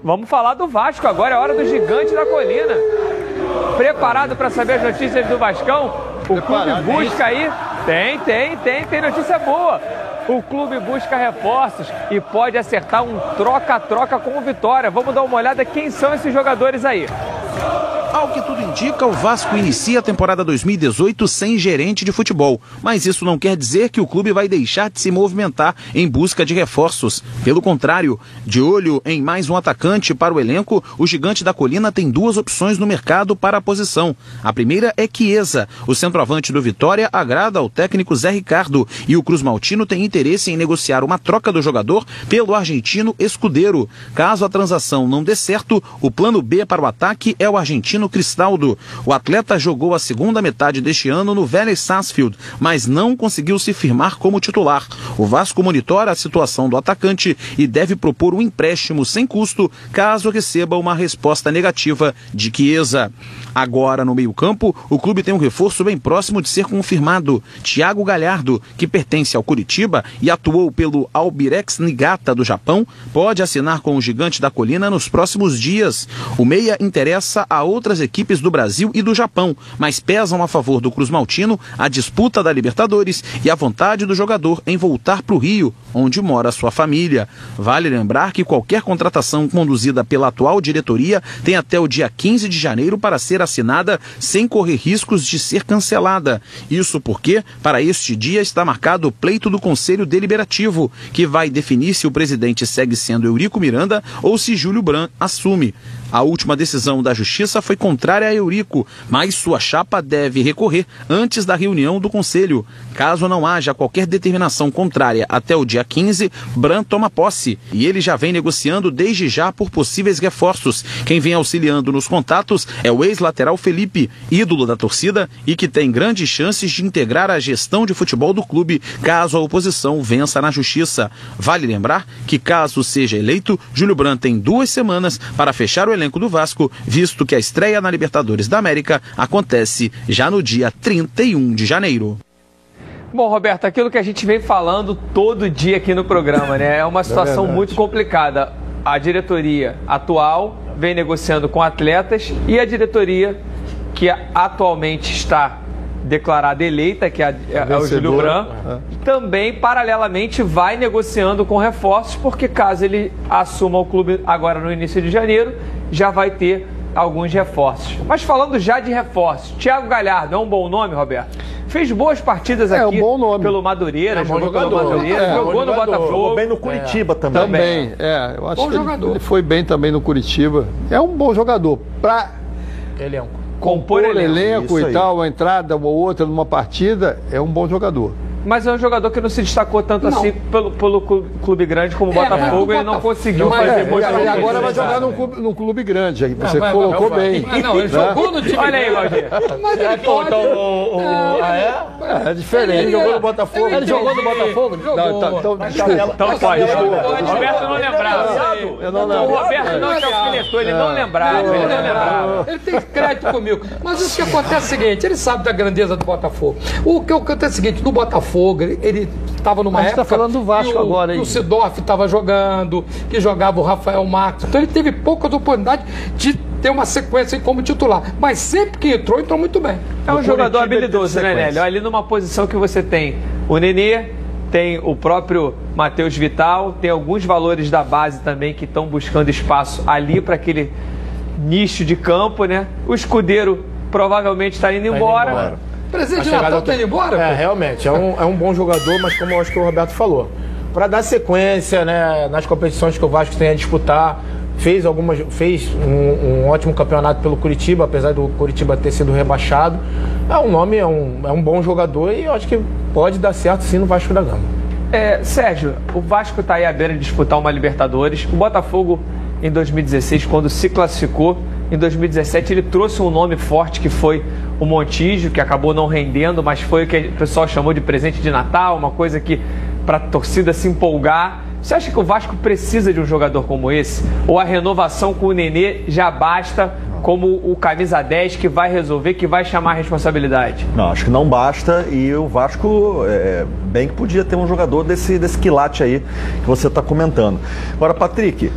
Vamos falar do Vasco agora, é hora do Gigante da Colina. Preparado para saber as notícias do Vascão? O clube busca aí... Tem notícia boa. O clube busca reforços e pode acertar um troca-troca com o Vitória. Vamos dar uma olhada quem são esses jogadores aí. Ao que tudo indica, o Vasco inicia a temporada 2018 sem gerente de futebol. Mas isso não quer dizer que o clube vai deixar de se movimentar em busca de reforços. Pelo contrário, de olho em mais um atacante para o elenco, o Gigante da Colina tem duas opções no mercado para a posição. A primeira é Chiesa. O centroavante do Vitória agrada ao técnico Zé Ricardo e o Cruz Maltino tem interesse em negociar uma troca do jogador pelo argentino Escudeiro. Caso a transação não dê certo, o plano B para o ataque é o argentino Cristaldo. O atleta jogou a segunda metade deste ano no Vélez Sarsfield, mas não conseguiu se firmar como titular. O Vasco monitora a situação do atacante e deve propor um empréstimo sem custo caso receba uma resposta negativa de Chiesa. Agora, no meio-campo, o clube tem um reforço bem próximo de ser confirmado. Thiago Galhardo, que pertence ao Curitiba e atuou pelo Albirex Niigata do Japão, pode assinar com o Gigante da Colina nos próximos dias. O meia interessa a outras equipes do Brasil e do Japão, mas pesam a favor do Cruz Maltino a disputa da Libertadores e a vontade do jogador em voltar para o Rio, onde mora sua família. Vale lembrar que qualquer contratação conduzida pela atual diretoria tem até o dia 15 de janeiro para ser assinada sem correr riscos de ser cancelada. Isso porque, para este dia, está marcado o pleito do Conselho Deliberativo, que vai definir se o presidente segue sendo Eurico Miranda ou se Júlio Brandt assume. A última decisão da Justiça foi contrária a Eurico, mas sua chapa deve recorrer antes da reunião do Conselho. Caso não haja qualquer determinação contrária até o dia 15, Brandt toma posse e ele já vem negociando desde já por possíveis reforços. Quem vem auxiliando nos contatos é o ex-lateral Felipe, ídolo da torcida e que tem grandes chances de integrar a gestão de futebol do clube caso a oposição vença na Justiça. Vale lembrar que, caso seja eleito, Júlio Brandt tem 2 semanas para fechar o elenco do Vasco, visto que a estreia na Libertadores da América acontece já no dia 31 de janeiro. Bom, Roberto, aquilo que a gente vem falando todo dia aqui no programa, né? É uma situação muito complicada. A diretoria atual vem negociando com atletas e a diretoria que atualmente está declarada eleita, que é o Júlio Brandt, também paralelamente vai negociando com reforços, porque caso ele assuma o clube agora no início de janeiro, já vai ter alguns reforços. Mas falando já de reforços, Thiago Galhardo é um bom nome, Roberto? Fez boas partidas aqui pelo Madureira, jogou pelo Madureira, jogou no Botafogo. Jogou bem no Curitiba também. Eu acho que ele foi bem também no Curitiba. É um bom jogador. Para compor elenco e tal, uma entrada ou outra numa partida, é um bom jogador. Mas é um jogador que não se destacou tanto assim pelo clube grande como o Botafogo, ele não conseguiu fazer muito. E agora vai jogar num clube grande, aí você colocou bem. Ele jogou no time. Olha aí, Valdir. Mas ele pode. É diferente. Ele jogou no Botafogo? Ele jogou no Botafogo? Então pode. O Roberto não lembrava. O Roberto não te alfinetou, ele não lembrava. Ele tem crédito comigo. Mas o que acontece é o seguinte, ele sabe da grandeza do Botafogo. O que acontece é o seguinte, no Botafogo, ele estava numa época... A gente está falando do Vasco agora, hein? Que o Sidorf estava jogando, que jogava o Rafael Marques. Então ele teve poucas oportunidades de ter uma sequência como titular. Mas sempre que entrou muito bem. É um jogador habilidoso, né, Nélio? Ali numa posição que você tem o Nenê, tem o próprio Matheus Vital, tem alguns valores da base também que estão buscando espaço ali para aquele nicho de campo, né? O Escudeiro provavelmente está indo embora. Presente de Natal tá indo embora? Realmente, é um bom jogador, mas como eu acho que o Roberto falou, para dar sequência, né, nas competições que o Vasco tem a disputar, fez um ótimo campeonato pelo Curitiba, apesar do Curitiba ter sido rebaixado. É um bom jogador e eu acho que pode dar certo sim no Vasco da Gama. Sérgio, o Vasco está aí à beira de disputar uma Libertadores. O Botafogo, em 2016, quando se classificou, em 2017 ele trouxe um nome forte que foi o Montijo, que acabou não rendendo, mas foi o que o pessoal chamou de presente de Natal, uma coisa que para a torcida se empolgar. Você acha que o Vasco precisa de um jogador como esse? Ou a renovação com o Nenê já basta como o camisa 10 que vai resolver, que vai chamar a responsabilidade? Não, acho que não basta e o Vasco bem que podia ter um jogador desse quilate aí que você está comentando. Agora, Patrick,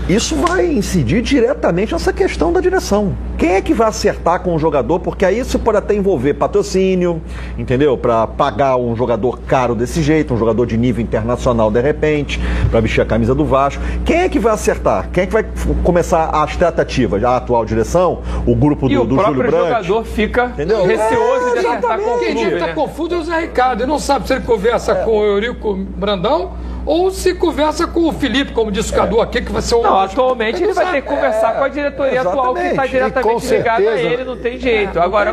isso vai incidir diretamente nessa questão da direção. Quem é que vai acertar com o jogador? Porque aí isso pode até envolver patrocínio, entendeu? Para pagar um jogador caro desse jeito, um jogador de nível internacional de repente, para vestir a camisa do Vasco. Quem é que vai acertar? Quem é que vai começar as tratativas? A atual direção? O grupo do Júlio Brandt? E o próprio jogador fica receoso de acertar com o clube. Quem está confuso é o Zé Ricardo. Ele não sabe se ele conversa com o Eurico Brandão ou se conversa com o Felipe, como disse o Cadu aqui, que vai ser o... Não, atualmente ele vai ter que conversar com a diretoria atual, que está diretamente ligada a ele, não tem jeito. Agora,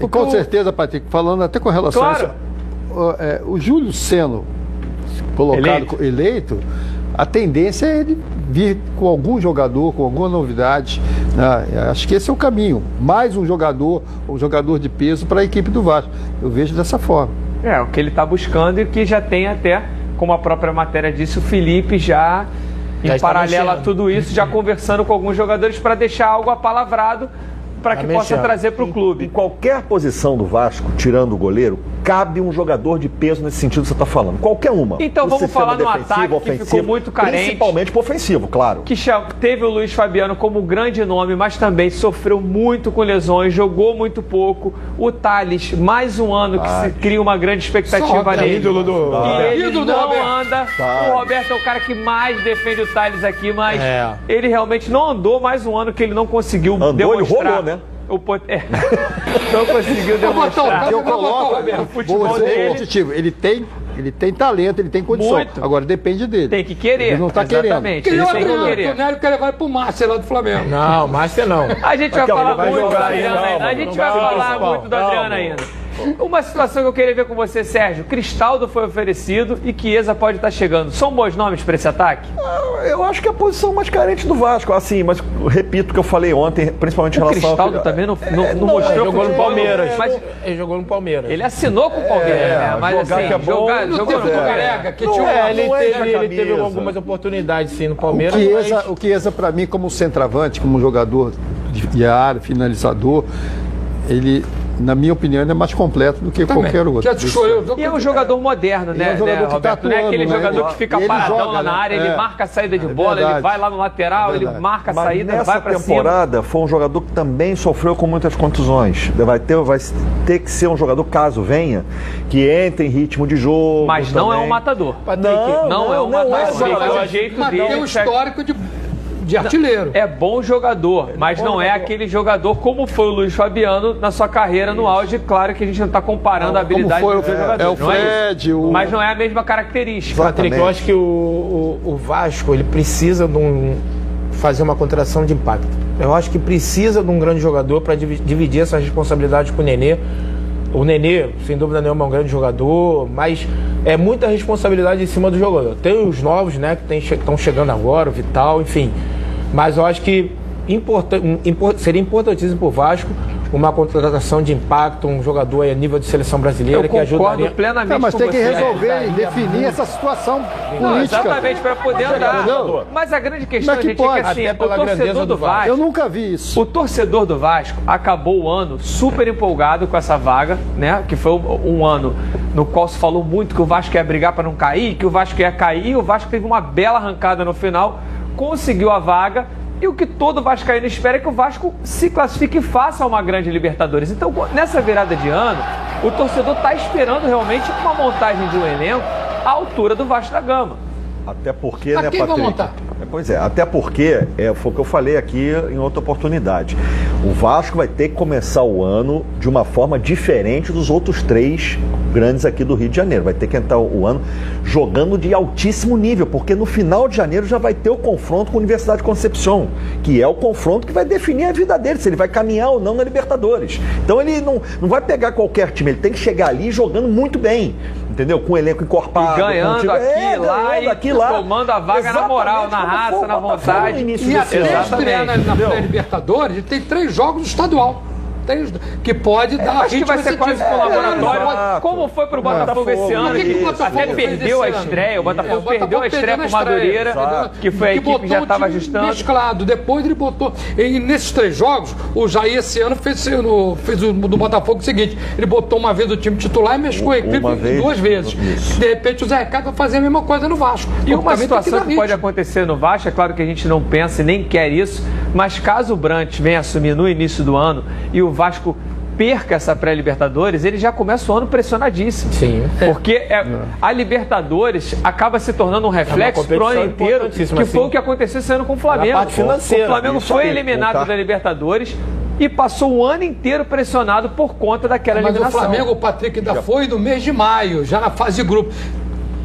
com certeza, Patrick, falando até com relação a isso, o Júlio sendo colocado eleito, a tendência é ele vir com algum jogador, com alguma novidade, né? Acho que esse é o caminho. Mais um jogador de peso para a equipe do Vasco. Eu vejo dessa forma. O que ele está buscando e que já tem até, como a própria matéria disse, o Felipe já em paralelo a tudo isso, já conversando com alguns jogadores para deixar algo apalavrado para que possa trazer para o clube. Em qualquer posição do Vasco, tirando o goleiro, cabe um jogador de peso nesse sentido que você está falando. Qualquer uma. Então vamos falar no ataque que ficou muito carente. Principalmente pro ofensivo, claro. Que teve o Luiz Fabiano como grande nome, mas também sofreu muito com lesões, jogou muito pouco. O Thales, mais um ano que se cria uma grande expectativa nele. E ele não anda. O Roberto é o cara que mais defende o Thales aqui, mas ele realmente não andou mais um ano que ele não conseguiu demonstrar. Ele rolou, né? Não conseguiu demonstrar. Eu coloco o futebol dele. Ele tem talento, ele tem condição. Agora depende dele. Tem que querer. Ele não está querendo. Ele tem que querer. O Nélio quer levar pro Márcio lá do Flamengo. Não, Márcio não. A gente vai falar muito do Adriano ainda. A gente vai falar muito do Adriano ainda. Uma situação que eu queria ver com você, Sérgio. Cristaldo foi oferecido e Chiesa pode estar chegando. São bons nomes para esse ataque? Eu acho que é a posição mais carente do Vasco. Assim, mas repito o que eu falei ontem, principalmente em relação ao... Cristaldo também não mostrou. Ele jogou no Palmeiras. Mas ele jogou no Palmeiras. Ele assinou com o Palmeiras, né? Mas jogar assim, que é bom, jogou no Palmeiras. Ele teve algumas oportunidades, sim, no Palmeiras. O Chiesa, para mim, como centroavante, como jogador de área, finalizador, ele... Na minha opinião, ele é mais completo do que qualquer outro. E é um jogador moderno, né, Roberto? Não é aquele jogador que fica paradão lá na área, ele marca a saída de bola, ele vai lá no lateral, ele marca a saída, vai pra cima. Nessa temporada, foi um jogador que também sofreu com muitas contusões. Vai ter que ser um jogador, caso venha, que entre em ritmo de jogo. Mas não é um matador. Não é um matador. É o jeito dele. Tem um histórico de artilheiro. É bom jogador, mas não é aquele jogador como foi o Luiz Fabiano na sua carreira no auge. Claro que a gente não está comparando a habilidade dos jogadores. É o Fred, mas não é a mesma característica. Patrick, eu acho que o Vasco ele precisa fazer uma contratação de impacto. Eu acho que precisa de um grande jogador para dividir essa responsabilidade com o Nenê. O Nenê, sem dúvida nenhuma, é um grande jogador, mas é muita responsabilidade em cima do jogador. Tem os novos, né, que estão chegando agora, o Vital, enfim. Mas eu acho que seria importantíssimo para o Vasco uma contratação de impacto, um jogador a nível de seleção brasileira que ajudaria. Eu concordo plenamente mas tem que resolver e definir essa situação política. Exatamente, para poder andar. Mas a grande questão, gente, é que assim, o torcedor do Vasco... Eu nunca vi isso. O torcedor do Vasco acabou o ano super empolgado com essa vaga, né? Que foi um ano no qual se falou muito que o Vasco ia brigar para não cair, que o Vasco ia cair, e o Vasco teve uma bela arrancada no final, conseguiu a vaga. E o que todo vascaíno espera é que o Vasco se classifique e faça uma grande Libertadores. Então, nessa virada de ano, o torcedor está esperando realmente uma montagem de um elenco à altura do Vasco da Gama. Até porque, né, Patrick? Pois é, até porque, foi o que eu falei aqui em outra oportunidade. O Vasco vai ter que começar o ano de uma forma diferente dos outros 3 grandes aqui do Rio de Janeiro. Vai ter que entrar o ano jogando de altíssimo nível, porque no final de janeiro já vai ter o confronto com a Universidade de Concepción, que é o confronto que vai definir a vida dele, se ele vai caminhar ou não na Libertadores. Então ele não vai pegar qualquer time, ele tem que chegar ali jogando muito bem, entendeu? Com o elenco encorpado. E ganhando aqui lá, tomando a vaga. Exatamente, na moral, na raça, na vontade. E até estrear na Libertadores, ele tem 3 jogos no estadual. que pode dar acho que vai ser quase um laboratório. Como foi pro Botafogo esse ano, que até perdeu a estreia. O Botafogo perdeu a estreia pro Madureira, que foi a equipe que já estava ajustando. Mesclado. Depois ele botou. E nesses 3 jogos, o Jair esse ano fez o do Botafogo o seguinte: ele botou uma vez o time titular e mesclou a equipe 2 vezes. De repente o Zé Ricardo vai fazer a mesma coisa no Vasco. E uma situação que pode acontecer no Vasco, é claro que a gente não pensa e nem quer isso, mas caso o Brant venha assumir no início do ano e o Vasco perca essa pré-Libertadores, ele já começa o ano pressionadíssimo. Sim. Porque a Libertadores acaba se tornando um reflexo pro ano inteiro, que foi o que aconteceu esse ano com o Flamengo. O Flamengo foi eliminado da Libertadores e passou o ano inteiro pressionado por conta daquela eliminação. Mas o Flamengo, o Patrick, ainda foi no mês de maio, já na fase de grupo.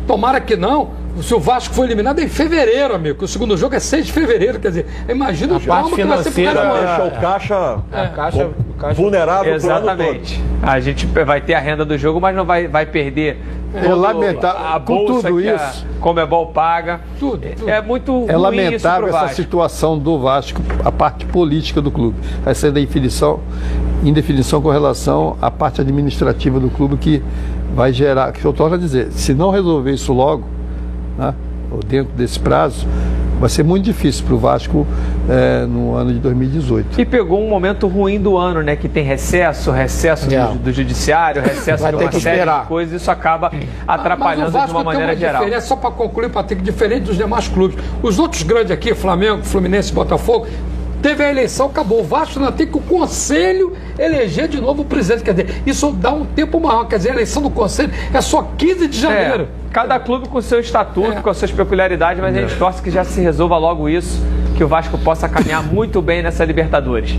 Tomara que não. Se o Vasco foi eliminado em fevereiro, amigo, o segundo jogo é 6 de fevereiro, quer dizer, imagina o trauma que vai ser pro cara. Deixa o caixa vulnerável. Exatamente. A gente vai ter a renda do jogo, mas não vai perder a bolsa tudo isso. A Conmebol paga. Tudo. É muito ruim. É lamentável essa situação do Vasco, a parte política do clube. Essa indefinição com relação à parte administrativa do clube, que vai gerar, que eu torno a dizer, se não resolver isso logo, né, ou dentro desse prazo, vai ser muito difícil para o Vasco no ano de 2018. E pegou um momento ruim do ano, né? Que tem recesso do judiciário, recesso de uma série de coisas, isso acaba atrapalhando de uma maneira geral. Só para concluir, Patrick, diferente dos demais clubes. Os outros grandes aqui, Flamengo, Fluminense, Botafogo, teve a eleição, acabou. O Vasco ainda tem que o Conselho eleger de novo o presidente. Quer dizer, isso dá um tempo maior. Quer dizer, a eleição do Conselho é só 15 de janeiro. Cada clube com seu estatuto, com as suas peculiaridades, mas a gente torce que já se resolva logo isso, que o Vasco possa caminhar muito bem nessa Libertadores.